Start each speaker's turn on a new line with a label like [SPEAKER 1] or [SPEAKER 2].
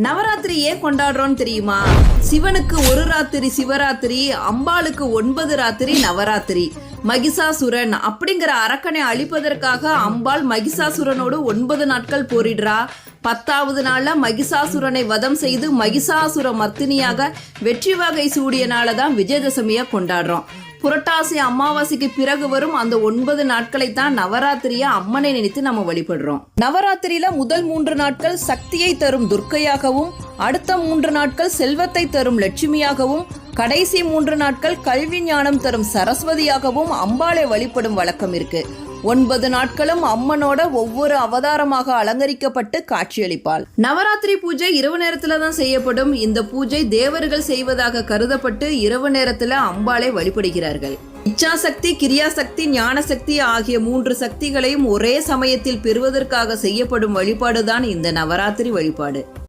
[SPEAKER 1] நவராத்திரி ஏன் கொண்டாடுறோம் தெரியுமா? சிவனுக்கு ஒரு ராத்திரி சிவராத்திரி, அம்பாளுக்கு 9 ராத்திரி நவராத்திரி. மகிஷாசுரன் அப்படிங்கிற அரக்கனை அழிப்பதற்காக அம்பாள் மகிஷாசுரனோடு 9 நாட்கள் போரிடுறா. 10வது நாள்ல மகிஷாசுரனை வதம் செய்து மகிஷாசுர மர்த்தினியாக வெற்றி வகை சூடிய நாளதான் விஜயதசமியா கொண்டாடுறோம். புரட்டாசி அமாவாசைக்கு பிறகு வரும் அந்த 9 நாட்களை தான் நவராத்திரியா அம்மனை நினைத்து நம்ம வழிபடுறோம். நவராத்திரியில முதல் 3 நாட்கள் சக்தியை தரும் துர்க்கையாகவும், அடுத்த 3 நாட்கள் செல்வத்தை தரும் லட்சுமியாகவும், கடைசி 3 நாட்கள் கல்வி ஞானம் தரும் சரஸ்வதியாகவும் அம்பாளை வழிபடும் வழக்கம் இருக்கு. 9 நாட்களும் அம்மனோட ஒவ்வொரு அவதாரமாக அலங்கரிக்கப்பட்டு காட்சியளிப்பாள். நவராத்திரி பூஜை இரவு நேரத்துல தான் செய்யப்படும். இந்த பூஜை தேவர்கள் செய்வதாக கருதப்பட்டு இரவு நேரத்துல அம்பாளை வழிபடுகிறார்கள். இச்சாசக்தி, கிரியாசக்தி, ஞானசக்தி ஆகிய 3 சக்திகளையும் ஒரே சமயத்தில் பெறுவதற்காக செய்யப்படும் வழிபாடுதான் இந்த நவராத்திரி வழிபாடு.